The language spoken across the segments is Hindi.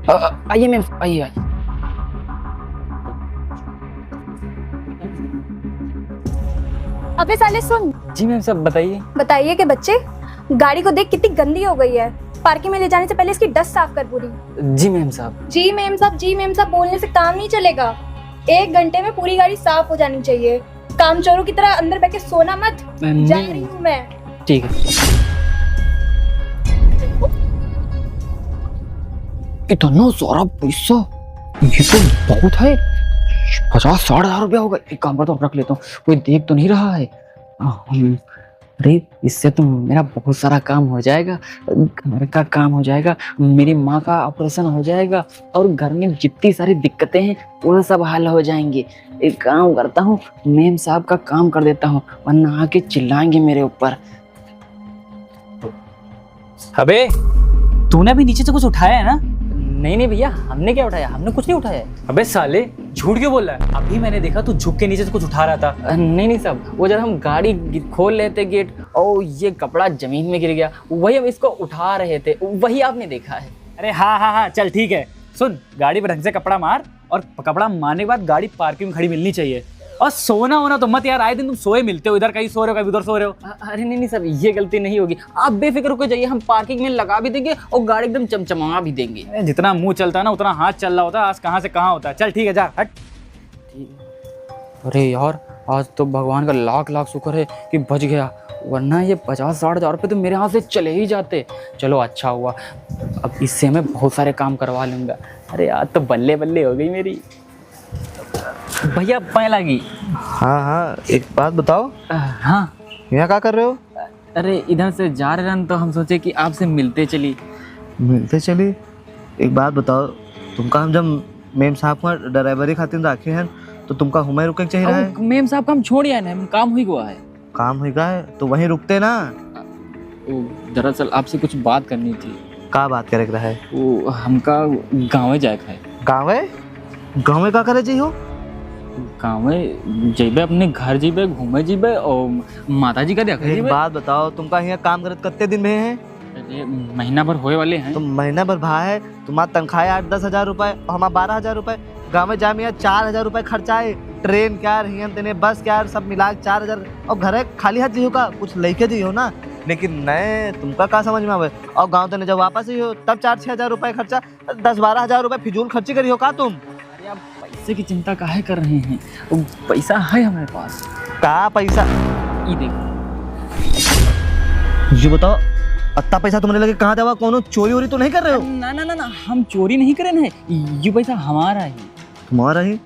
आइए मैम, आइए आइए। अबे साले सुन, जी मैम साहब बताइए। बताइए कि बच्चे गाड़ी को देख कितनी गंदी हो गई है। पार्किंग में ले जाने से पहले इसकी डस्ट साफ कर पूरी। जी मैम साहब। जी मैम साहब, जी मैम साहब बोलने से काम नहीं चलेगा। 1 घंटे में पूरी गाड़ी साफ हो जानी चाहिए। काम चोरों की तरह अंदर बैठ के सोना मत। जा रही हूँ मैं। ठीक है। इतना सारा पैसा, ये तो बहुत है। 50-60 हज़ार रुपया होगा। एक काम करता हूँ, रख लेता हूँ, कोई देख तो नहीं रहा है। अरे इससे तो मेरा बहुत सारा काम हो जाएगा। घर का काम हो जाएगा, मेरी माँ का ऑपरेशन हो जाएगा, और घर में जितनी सारी दिक्कतें हैं वो सब हल हो जाएंगे। एक काम करता हूँ, मेम साहब का काम कर देता हूँ, वरना आके चिल्लाएंगे मेरे ऊपर। अबे तूने अभी नीचे से कुछ उठाया है ना? नहीं भैया, हमने क्या उठाया? हमने कुछ नहीं उठाया। अबे साले झूठ क्यों बोल रहा है? अभी मैंने देखा तू झुक के नीचे से कुछ उठा रहा था। नहीं साहब, वो जब हम गाड़ी खोल लेते गेट और ये कपड़ा जमीन में गिर गया, वही हम इसको उठा रहे थे, वही आपने देखा है। अरे हाँ चल ठीक है। सुन, गाड़ी पर ढंग से कपड़ा मार, और कपड़ा मारने के बाद गाड़ी पार्किंग में खड़ी मिलनी चाहिए। और सोना होना तो मत यार, आए दिन तुम सोए मिलते हो, इधर कहीं सो रहे हो कभी उधर सो रहे हो। अरे नहीं सर, ये गलती नहीं होगी, आप बेफिक्र होकर जाइए, हम पार्किंग में लगा भी देंगे और गाड़ी एकदम चमचमा भी देंगे। जितना मुंह चलता है ना उतना हाथ चल रहा होता है। आज कहाँ से कहाँ होता है। चल ठीक है, जा हट। अरे यार, आज तो भगवान का लाख लाख शुक्र है कि बच गया, वरना ये 50-60 हज़ार रुपये तो मेरे हाथ से चले ही जाते। चलो अच्छा हुआ, अब इससे मैं बहुत सारे काम करवा लूँगा। अरे यार, तो बल्ले बल्ले हो गई मेरी। भैया पैं लगी। हाँ, एक बात बताओ। हाँ, यहाँ क्या कर रहे हो? अरे इधर से जा रहे हैं तो हम सोचे कि आपसे मिलते चली। मिलते चली? एक बात बताओ, तुमका हम जब मेम साहब का ड्राइवरी खातिर रखे हैं तो तुमका हुमे रुके चाहिए रहा है? मेम साहब का हम छोड़ आए ना, काम हुई हुआ है। काम हुई गया है तो वहीं रुकते ना। दरअसल आपसे कुछ बात करनी थी। का बात करे रहा है? वो हमका गाँव जाए है। गाँव में का करे चाहिए? गाँव में जेबे, अपने घर जेबे, घूमे जेबे और माता जी का देखा एक जेबे। बात बताओ, तुमका यहाँ काम करत कितने दिन में है? अरे महीना भर होए वाले हैं। तो महीना भर भा है, तुम्हारा तनख्वाह 8-10 हज़ार रुपए, हमारा 12 हज़ार रुपए। गाँव में जाए में 4 हज़ार रुपए खर्चा है। ट्रेन क्या तेने बस क्या सब मिला 4 हज़ार। और घर खाली हाथ जी का कुछ लेके जी हो ना। लेकिन नए तुमका का समझ में आवे? और गाँव तने जब वापस ही हो तब 4-6 हज़ार रुपए खर्चा, 10-12 हज़ार रुपए फिजूल खर्ची करी हो का तुम? अरे आप पैसे की चिंता काहे कर रहे हैं? वो पैसा है हमारे पास। का पैसा? ये देखो। ये बताओ, अत्ता पैसा तुम्हारे लगे कहाँ जावा? कोनो चोरी वोरी तो नहीं कर रहे हो? ना, हम चोरी नहीं करे ना, ये पैसा हमारा ही। तुम्हारा ही?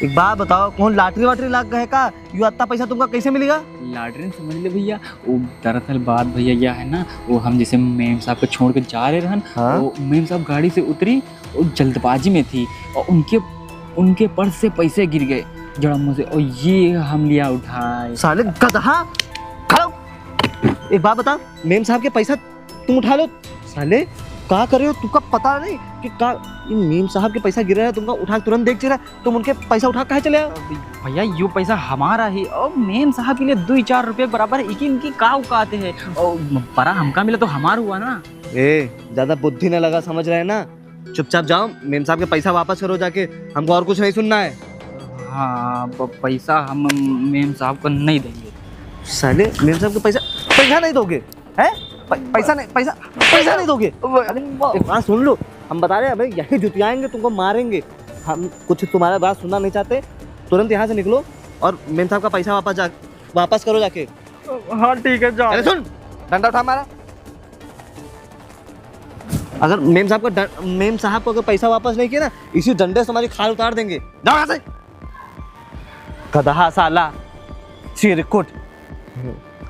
एक बात बताओ, कौन लॉटरी वाटरी लाग गए का? ये अत्ता पैसा तुमका कैसे मिलेगा? लॉटरी समझ ले भैया। वो दरअसल बात भैया यह है ना, वो हम जैसे मेम साहब को छोड़ के जा रहे रहन। हाँ? वो मेम साहब गाड़ी से उतरी, वो जल्दबाजी में थी और उनके पर्स से पैसे गिर गए जड़म्मों से, और ये हम लिया उठाए। साले गधा, खड़ो। एक बात बता, मेम साहब के पैसा तुम उठा लो। साले क्या कर रहे हो? तुमका पता नहीं कि का ये मेम साहब के पैसा गिर रहा है, तुमका उठा तुरंत देख चला, तुम उनके पैसा उठा कहाँ चले? भैया ये पैसा हमारा ही, और मेम साहब के लिए 2-4 रुपये बराबर है। इनकी का औकात है, और परा हमका मिला तो हमारा हुआ ना। ज्यादा बुद्धि न लगा, समझ रहे हैं ना? चुपचाप जाओ, मेम साहब के पैसा वापस करो जाके, हमको और कुछ नहीं सुनना है। हाँ, पैसा हम मेम साहब को नहीं देंगे। साले मेम साहब के पैसा नहीं दोगे? हैं? पैसा नहीं दोगे? एक बात सुन लो, हम बता रहे हैं भाई, यही जुतियाएंगे, तुमको मारेंगे। हम कुछ तुम्हारा बात सुनना नहीं चाहते, तुरंत यहाँ से निकलो और मेम साहब का पैसा वापस करो जाके। हाँ ठीक है, जाओ। अरे सुन, डंडा उठा मारा। अगर मेम साहब को अगर पैसा वापस नहीं किया ना, इसी डंडे से हमारी खाल उतार देंगे। जाओ यहाँ से, गधा साला चिरकुट।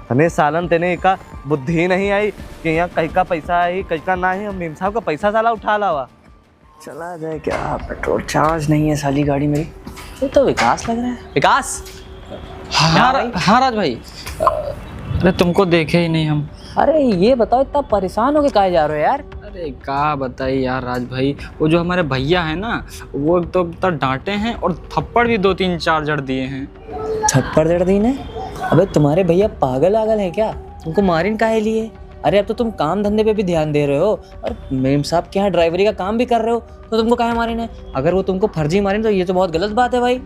हमें सालन तेने का बुद्धि नहीं आई कि यहाँ कहीं का पैसा आई कहीं का ना है। मेम साहब का पैसा साला उठा लावा। चला जाए क्या? पेट्रोल चार्ज नहीं है साली गाड़ी मेरी। ये तो विकास लग रहा है। विकास? हाँ राज भाई। अरे तुमको देखे ही नहीं हम। अरे ये बताओ, इतना परेशान होके काहे जा रहे हो यार? अरे क्या बताइए यार राज भाई, वो जो हमारे भैया है ना, वो तो डांटे हैं और थप्पड़ भी 2-3-4 जड़ दिए हैं। थप्पड़ जड़ दी ने? अबे तुम्हारे भैया पागल आगल है क्या? तुमको मारिन काहे लिए? अरे अब तो तुम काम धंधे पे भी ध्यान दे रहे हो और मेम साहब के यहाँ ड्राइवरी का काम भी कर रहे हो, तो तुमको काहे मारे ना? अगर वो तुमको फर्जी मारे तो ये तो बहुत गलत बात है भाई।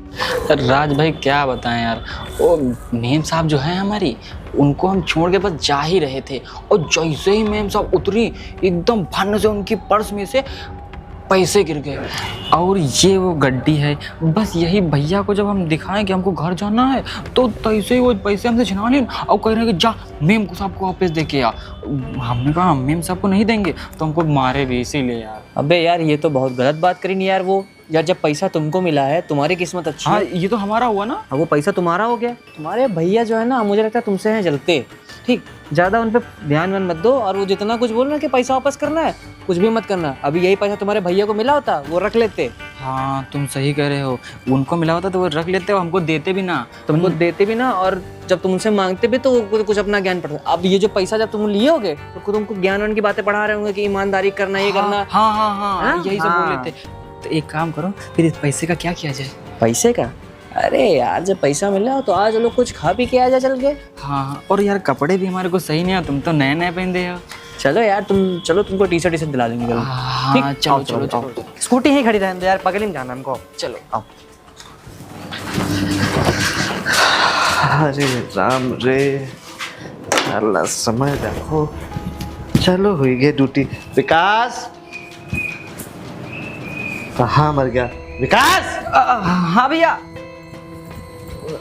राज भाई क्या बताएं यार, वो मेम साहब जो है हमारी, उनको हम छोड़ के बस जा ही रहे थे और जैसे ही मेम साहब उतरी एकदम भन से उनकी पर्स में से पैसे गिर गए। और ये वो गड्डी है, बस यही भैया को जब हम दिखाएं कि हमको घर जाना है तो तैसे ही वो पैसे हमसे छिना लें और कह रहे हैं कि जा मेम को साहब को वापस दे के आ। हमने कहा मेम साहब को नहीं देंगे तो हमको मारे भी, इसीलिए यार। अबे यार ये तो बहुत गलत बात करी नहीं यार। वो यार जब पैसा तुमको मिला है, तुम्हारी किस्मत अच्छी हाँ है। ये तो हमारा हुआ ना। अब वो पैसा तुम्हारा हो गया। तुम्हारे भैया जो है ना, मुझे लगता है तुमसे हैं जलते। ठीक, ज़्यादा उन पर ध्यान मत दो। और वो जितना कुछ बोल रहे हैं कि पैसा वापस करना है, कुछ भी मत करना। अभी यही पैसा तुम्हारे भैया को मिला होता वो रख लेते। हाँ तुम सही कह रहे हो, उनको मिला होता तो वो रख लेते, हमको देते भी ना। तुमको देते भी ना, और जब तुम उनसे मांगते भी तो वो कुछ अपना ज्ञान पढ़ते। अब ये जो पैसा जब तुम लिए होगे तो तुमको ज्ञान की बातें पढ़ा रहे होंगे कि ईमानदारी करना, ये करना। हाँ हाँ हाँ हाँ? यही सब हाँ। बोल लेते। तो एक काम करो, फिर इस पैसे का क्या किया जाए? पैसे का? अरे यार जब पैसा मिला तो आज लोग कुछ खा पी के आ जा चल के। हाँ और यार कपड़े भी हमारे को सही नहीं है, तुम तो नए नए पहनते हो। चलो यार चलो तुमको टी शर्ट दिला देंगे। चलो हाँ चलो चलो चलो स्कूटी ही खड़ी रहने दे यार, पगली में जाना हमको। चलो। आओ। अरे राम रे, अल्लाह समय रखो। चलो हुई गई ड्यूटी। विकास कहाँ मर गया? विकास! हाँ भैया।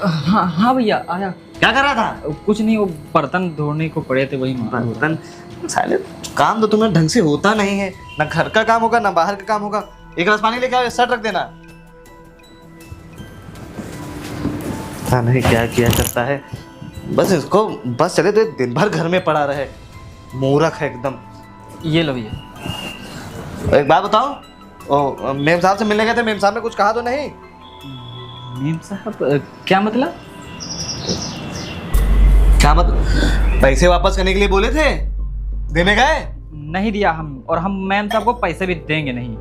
हाँ भैया आया। क्या कर रहा था? कुछ नहीं, वो बर्तन धोने को पड़े थे, वही मार। बर्तन? साले काम तो तुम्हें ढंग से होता नहीं है, ना घर का काम होगा ना बाहर का काम होगा। एक गिलास पानी लेके आओ, शर्ट रख देना। पता नहीं क्या किया करता है, बस इसको बस चले तो दिन भर घर में पड़ा रहे। मूर्ख है एकदम। ये लो भैया। एक बात बताओ, ओ मेम साहब से मिलने गए थे, मेम साहब ने कुछ कहा तो नहीं? मेम साहब क्या मतलब? क्या मतलब? पैसे वापस करने के लिए बोले थे, देने गए? नहीं दिया हम, और हम मैम साहब को पैसे भी देंगे नहीं।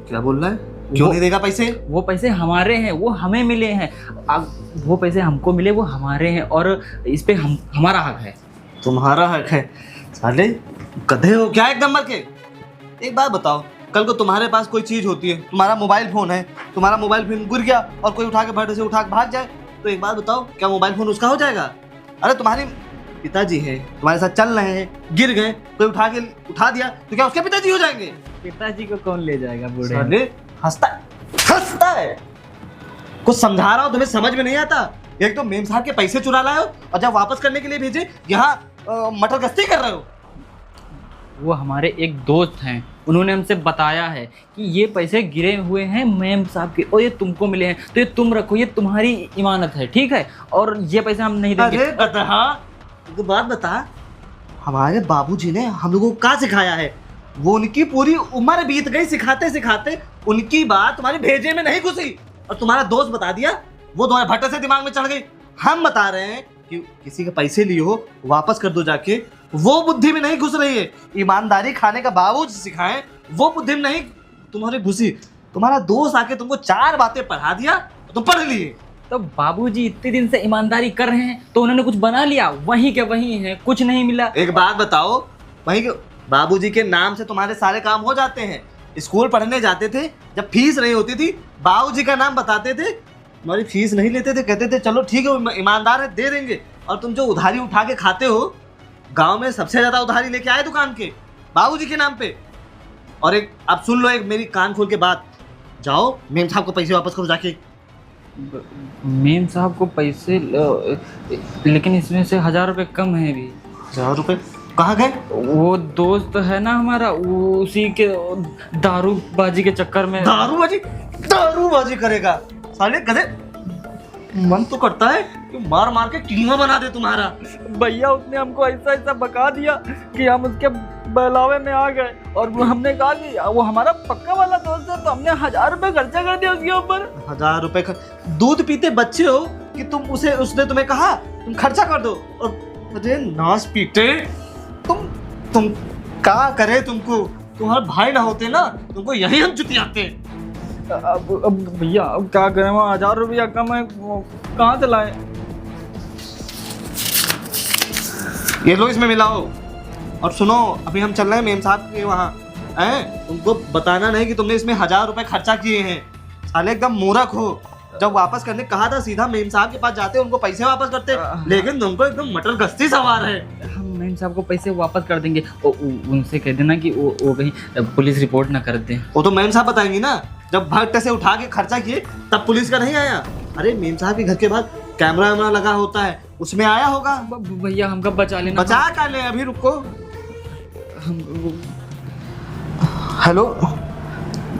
क्या बोल रहा है? क्यों नहीं देगा पैसे? वो पैसे हमारे हैं, वो हमें मिले हैं। अब वो पैसे हमको मिले, वो हमारे हैं और इस पे हमारा हक है। तुम्हारा हक है? साले गधे हो क्या एक नंबर के? एक बात बताओ, कल को तुम्हारे पास कोई चीज होती है, तुम्हारा मोबाइल फोन है, तुम्हारा मोबाइल फोन गिर गया और कोई उठा के भट्टे से उठा के भाग जाए, तो एक बात बताओ, क्या मोबाइल फोन उसका हो जाएगा? अरे तुम्हारे पिताजी है, तुम्हारे साथ चल रहे हैं, गिर गए, कोई उठा दिया तो क्या उसके पिताजी हो जाएंगे? पिताजी को कौन ले जाएगा बूढ़े? साले हंसता है। कुछ समझा रहा हूँ, तुम्हें समझ में नहीं आता। एक तो मेम साहब के पैसे चुरा लाए हो और जब वापस करने के लिए भेजे यहाँ मटर गश्ती कर रहे हो। वो हमारे एक दोस्त हैं, उन्होंने हमसे बताया है कि ये पैसे गिरे हुए हैं मेम साहब के और ये तुमको मिले हैं, तो ये तुम रखो, ये तुम्हारी इमानत है, ठीक है? और ये पैसे हम नहीं देंगे। अरे बता, एक बात बता, हमारे बाबूजी ने हम लोगों को क्या सिखाया है? वो उनकी पूरी उम्र बीत गई सिखाते सिखाते, उनकी बात तुम्हारे भेजे में नहीं घुसी और तुम्हारा दोस्त बता दिया, वो तुम्हारे भट्टे से दिमाग में चढ़ गई। हम बता रहे हैं कि किसी के पैसे लिए हो वापस कर दो जाके, वो बुद्धि में नहीं घुस रही है। ईमानदारी खाने का बाबूजी सिखाएं, वो बुद्धि में नहीं तुम्हारे घुसी। तुम्हारा दोस्त आके तुमको 4 बातें पढ़ा दिया, तुम पढ़ लिए। तो बाबूजी इतने दिन से ईमानदारी कर रहे हैं तो उन्होंने कुछ बना लिया, वहीं के वहीं है, कुछ नहीं मिला। एक बात बताओ, वहीं के बाबूजी के नाम से तुम्हारे सारे काम हो जाते हैं। स्कूल पढ़ने जाते थे, जब फीस नहीं होती थी, बाबूजी का नाम बताते थे, तुम्हारी फीस नहीं लेते थे, कहते थे चलो ठीक है ईमानदार है दे देंगे। और तुम जो उधारी उठा के खाते हो, गांव में सबसे ज्यादा उधारी लेके आए दुकान के बाबूजी के नाम पे। और एक अब सुन लो, एक मेरी कान खोल के बात, जाओ मेम साहब को पैसे वापस करो जाके। मेम साहब को पैसे लेकिन इसमें से 1000 रुपये कम है भी। 1000 रुपये कहाँ गए? वो दोस्त है ना हमारा, वो उसी के दारूबाजी के चक्कर में। दारूबाजी करेगा? साले गधे, मन तो करता है कि मार मार के कीमा बना दे तुम्हारा। भैया उसने हमको ऐसा ऐसा बका दिया कि हम उसके बहलावे में आ गए, और हमने कहा कि वो हमारा पक्का वाला दोस्त है, तो हमने 1000 रुपये खर्चा कर दिया उसके ऊपर। 1000 रुपये दूध पीते बच्चे हो कि उसने तुम्हें कहा तुम खर्चा कर दो, और अरे नाश पीटे तुम क्या करे? तुमको तुम्हारे भाई ना होते ना, तुमको यही हम जुतियाते। अब भैया अब क्या करें, 1000 रुपया कम है, कहाँ से लाए? ये लो इसमें मिलाओ और सुनो, अभी हम चल रहे हैं मेम साहब के वहाँ हैं, उनको बताना नहीं कि तुमने इसमें 1000 रुपए खर्चा किए हैं। साले एकदम मूर्ख हो। जब वापस करने कहा था सीधा मेम साहब के पास जाते, उनको पैसे वापस करते, लेकिन तुमको एकदम मटर गश्ती सवार है। हम मैम साहब को पैसे वापस कर देंगे। उनसे कह देना कि वो कहीं पुलिस रिपोर्ट ना कर दें। वो तो मेम साहब बताएंगी ना, जब भट्ट से उठा के खर्चा किए तब पुलिस का नहीं आया। अरे मेम साहब के घर के बाद कैमरा वैमरा लगा होता है, उसमें आया होगा। भैया हमका बचा लेना। बचा कर ले, अभी रुको। हेलो,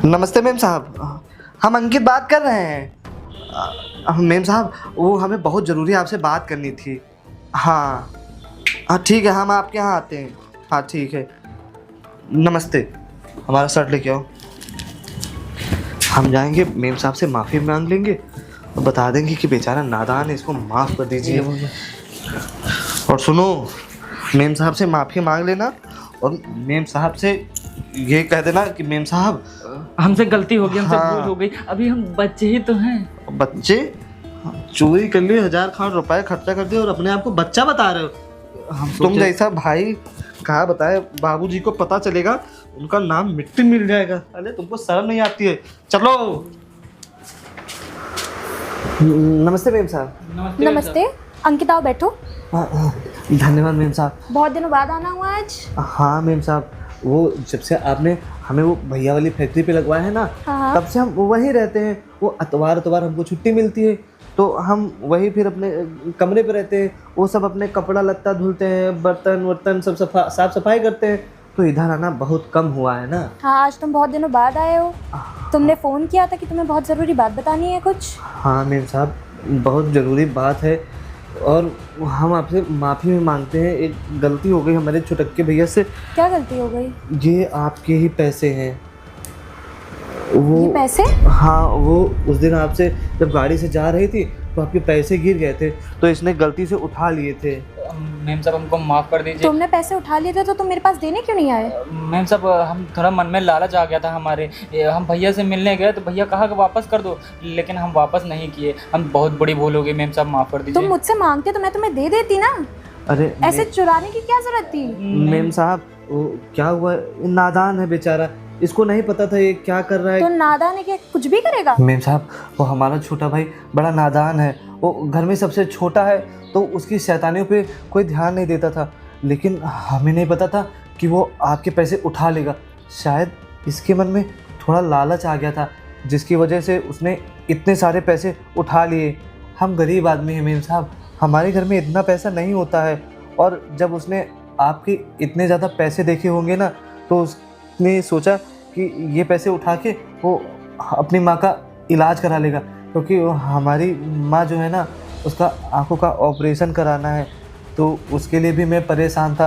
नमस्ते मेम साहब, हम अंकित बात कर रहे हैं। मेम साहब, वो हमें बहुत ज़रूरी आपसे बात करनी थी। हाँ हाँ ठीक है, हम आपके यहाँ आते हैं। हाँ ठीक है, नमस्ते। हमारा शर्ट लेके आओ। हम जाएंगे मेम साहब से माफ़ी मांग लेंगे और बता देंगे कि बेचारा नादान है, इसको माफ़ कर दीजिए। और सुनो, मेम साहब से माफ़ी मांग लेना और मेम साहब से ये कह देना कि मेम साहब हमसे गलती हो गई, हमसे हाँ। भूल हो गई। अभी हम बच्चे ही तो हैं। बच्चे चोरी कर लिए, 1000 खान रुपए खर्चा कर दिए और अपने आप को बच्चा बता रहे हो। तुम जैसा भाई कहा बताए, बाबूजी को पता चलेगा, उनका नाम मिट्टी मिल जाएगा। अरे तुमको शर्म नहीं आती है? चलो। नमस्ते मेम साहब। नमस्ते अंकित, आओ बैठो। धन्यवाद मेम साहब। बहुत दिनों बाद आना हुआ आज। हाँ मेम साहब, वो जब से आपने हमें वो भैया वाली फैक्ट्री पे लगवाया है ना, हाँ। तब से हम वहीं रहते हैं। वो इतवार हमको छुट्टी मिलती है, तो हम वहीं फिर अपने कमरे पे रहते हैं। वो सब अपने कपड़ा लत्ता धुलते हैं, बर्तन वर्तन सब साफ सफाई करते हैं। तो इधर आना बहुत कम हुआ है ना। हाँ, आज तुम बहुत दिनों बाद आए हो। तुमने फ़ोन किया था कि तुम्हें बहुत ज़रूरी बात बतानी है कुछ। हाँ मेम साहब, बहुत ज़रूरी बात है और हम आपसे माफ़ी भी मांगते हैं। एक गलती हो गई हमारे छुटक्के भैया से। क्या गलती हो गई? ये आपके ही पैसे हैं। वो ये पैसे? हाँ, वो उस दिन आपसे जब गाड़ी से जा रही थी तो आपके पैसे गिर गए थे, तो इसने गलती से उठा लिए थे। मैम साहब हमको माफ़ कर दीजिए। तुमने पैसे उठा लिए थे तो तुम मेरे पास देने क्यों नहीं आए? मैम साहब, हम थोड़ा मन में लालच आ गया था हमारे। हम भैया से मिलने गए तो भैया कहा कि वापस कर दो, लेकिन हम वापस नहीं किए। हम बहुत बड़ी भूल हो गई, मैम साहब माफ़ कर तुम दीजिए। मुझसे मांगते तो मैं तुम्हें दे देती ना। अरे ऐसे चुराने की क्या जरूरत थी? मेम साहब, वो क्या हुआ, नादान है बेचारा, इसको नहीं पता था ये क्या कर रहा तो है। नादान है कि कुछ भी करेगा? मेम साहब, वो हमारा छोटा भाई बड़ा नादान है। वो घर में सबसे छोटा है, तो उसकी शैतानियों पे कोई ध्यान नहीं देता था। लेकिन हमें नहीं पता था कि वो आपके पैसे उठा लेगा। शायद इसके मन में थोड़ा लालच आ गया था, जिसकी वजह से उसने इतने सारे पैसे उठा लिए। हम गरीब आदमी हैं मेम साहब, हमारे घर में इतना पैसा नहीं होता है। और जब उसने आपके इतने ज़्यादा पैसे देखे होंगे ना, तो उसने सोचा कि ये पैसे उठा के वो अपनी माँ का इलाज करा लेगा, क्योंकि हमारी माँ जो है ना, उसका आंखों का ऑपरेशन कराना है। तो उसके लिए भी मैं परेशान था।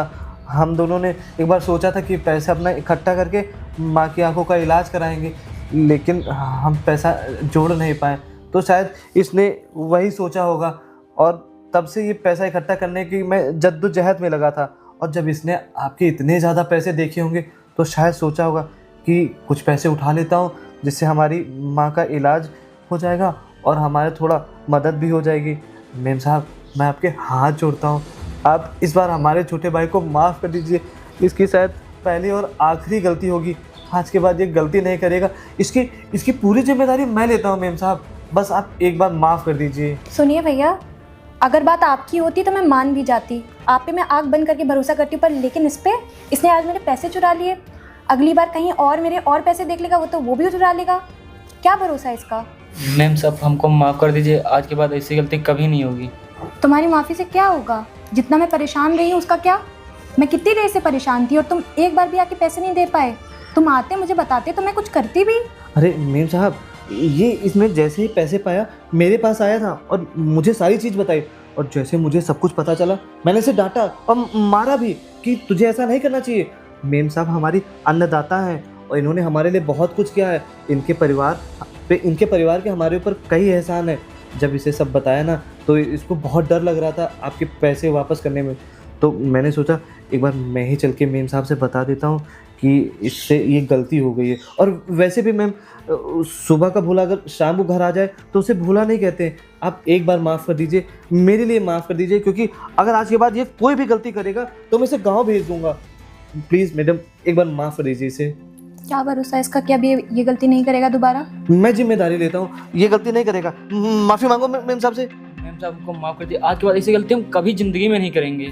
हम दोनों ने एक बार सोचा था कि पैसे अपना इकट्ठा करके माँ की आंखों का इलाज कराएंगे, लेकिन हम पैसा जोड़ नहीं पाए। तो शायद इसने वही सोचा होगा और तब से ये पैसा इकट्ठा करने की मैं जद्दोजहद में लगा था। और जब इसने आपके इतने ज़्यादा पैसे देखे होंगे तो शायद सोचा होगा कि कुछ पैसे उठा लेता हूँ, जिससे हमारी माँ का इलाज हो जाएगा और हमारे थोड़ा मदद भी हो जाएगी। मेम साहब, मैं आपके हाथ जोड़ता हूँ, आप इस बार हमारे छोटे भाई को माफ़ कर दीजिए। इसकी शायद पहली और आखिरी गलती होगी, आज के बाद ये गलती नहीं करेगा। इसकी पूरी जिम्मेदारी मैं लेता हूँ मेम साहब, बस आप एक बार माफ़ कर दीजिए। सुनिए भैया, अगर बात आपकी होती तो मैं मान भी जाती। आप पे मैं आँख बंद करके भरोसा करती हूँ, पर लेकिन इसने आज मेरे पैसे चुरा लिए। अगली बार कहीं और मेरे और पैसे देख लेगा वो भी चुरा लेगा। क्या भरोसा है इसका? मैम साहब हमको माफ़ कर दीजिए, आज के बाद ऐसी गलती कभी नहीं होगी। तुम्हारी माफ़ी से क्या होगा? जितना मैं परेशान रही हूँ उसका क्या? मैं कितनी देर से परेशान थी और तुम एक बार भी आके पैसे नहीं दे पाए। तुम आते मुझे बताते तो मैं कुछ करती भी। अरे मेम साहब, ये इसमें जैसे ही पैसे पाया मेरे पास आया था और मुझे सारी चीज़ बताई। और जैसे मुझे सब कुछ पता चला, मैंने इसे डांटा और मारा भी कि तुझे ऐसा नहीं करना चाहिए। मेम साहब हमारी अन्नदाता हैं और इन्होंने हमारे लिए बहुत कुछ किया है। इनके परिवार के हमारे ऊपर कई एहसान है। जब इसे सब बताया ना, तो इसको बहुत डर लग रहा था आपके पैसे वापस करने में। तो मैंने सोचा एक बार मैं ही चल के मेम साहब से बता देता हूँ कि इससे ये गलती हो गई है। और वैसे भी मैम, सुबह का भूला अगर शाम को घर आ जाए तो उसे भूला नहीं कहते। आप एक बार माफ़ कर दीजिए, मेरे लिए माफ़ कर दीजिए, क्योंकि अगर आज के बाद ये कोई भी गलती करेगा तो मैं इसे गाँव भेज दूँगा। प्लीज मैडम एक बार माफ कर दीजिए इसे। क्या भरोसा है इसका कि अब ये गलती नहीं करेगा दोबारा? मैं जिम्मेदारी लेता हूँ, ये गलती नहीं करेगा। माफी मांगो मैम साहब से। मैम साहब को माफ कर दिए, आज के बाद ऐसी गलती हम कभी जिंदगी में नहीं करेंगे।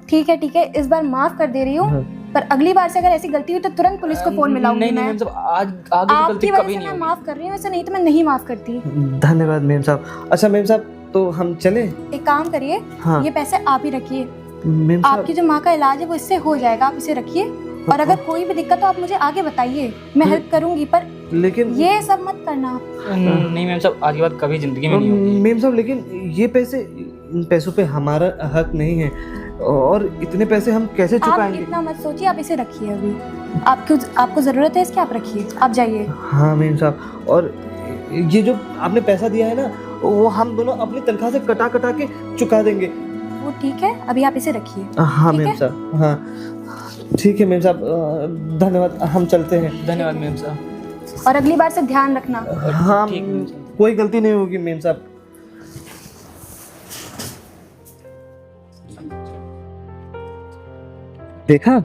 ठीक है, इस बार माफ कर दे रही हूँ, पर अगली बार से अगर ऐसी गलती हुई तो तुरंत पुलिस को फोन मिलाऊंगी। नहीं मैं मैम साहब, आज आगे की गलती आपकी वजह कभी से नहीं मैं होगी। माफ कर रही हूँ, वैसे नहीं तो मैं नहीं माफ करती। धन्यवाद मैम साहब। अच्छा मैम साहब, तो हम चले? एक काम करिए, हाँ ये पैसे आप ही रखिए। मैम साहब। आपकी जो माँ का इलाज है वो इससे हो जाएगा, आप इसे रखिए। और अगर कोई भी दिक्कत हो आप मुझे आगे बताइए, मैं हेल्प करूंगी, पर लेकिन ये सब मत करना। नहीं मैम साहब, आज के बाद कभी जिंदगी में नहीं होगी। मैम साहब लेकिन ये पैसे, इन पैसों पे हमारा हक नहीं है, और इतने पैसे हम कैसे आप चुकाएंगे? इतना मत सोचिए, आप इसे रखिए। अभी आपको जरूरत है इसकी, आप रखिए, आप जाइए। हाँ मैम साहब, और ये जो आपने पैसा दिया है ना, वो हम दोनों अपनी तनख्वाह से कटा कटा के चुका देंगे। वो ठीक है, अभी आप इसे रखिए। हाँ ठीक मैम है? साहब, हाँ ठीक है मैम साहब, धन्यवाद, हम चलते हैं। धन्यवाद मैम साहब। और अगली बार से ध्यान रखना। हाँ ठीक मैम साहब। कोई गलती नहीं होगी मैम साहब। देखा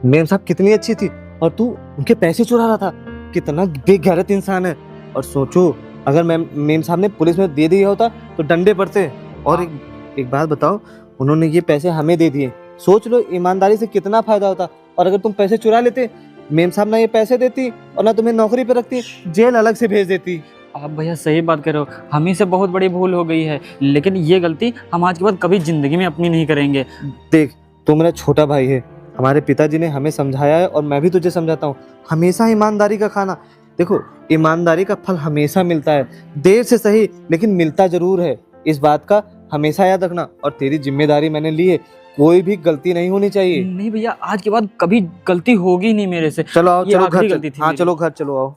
मैम साहब कितनी अच्छी थी, और तू उनके पैसे चुरा रहा था। कितना बेगैरत इंसान है। और सोचो अगर मेम साहब ने पुलिस में दे दिया होता तो डंडे पड़ते। और एक बात बताओ, उन्होंने ये पैसे हमें दे दिए, सोच लो ईमानदारी से कितना फायदा होता। और अगर तुम पैसे चुरा लेते, मेम साहब ना ये पैसे देती और ना तुम्हें नौकरी पे रखती, जेल अलग से भेज देती। आप भैया सही बात कर रहे हो, हम ही से बहुत बड़ी भूल हो गई है, लेकिन ये गलती हम आज के बाद कभी जिंदगी में अपनी नहीं करेंगे। देख, तू मेरा छोटा भाई है, हमारे पिताजी ने हमें समझाया है और मैं भी तुझे समझाता हूँ, हमेशा ईमानदारी का खाना। देखो, ईमानदारी का फल हमेशा मिलता है, देर से सही लेकिन मिलता जरूर है। इस बात का हमेशा याद रखना। और तेरी जिम्मेदारी मैंने ली है, कोई भी गलती नहीं होनी चाहिए। नहीं भैया, आज के बाद कभी गलती होगी नहीं मेरे से। चलो आओ, ये चलो आखिरी घर गलती थी हाँ मेरी। चलो घर चलो आओ।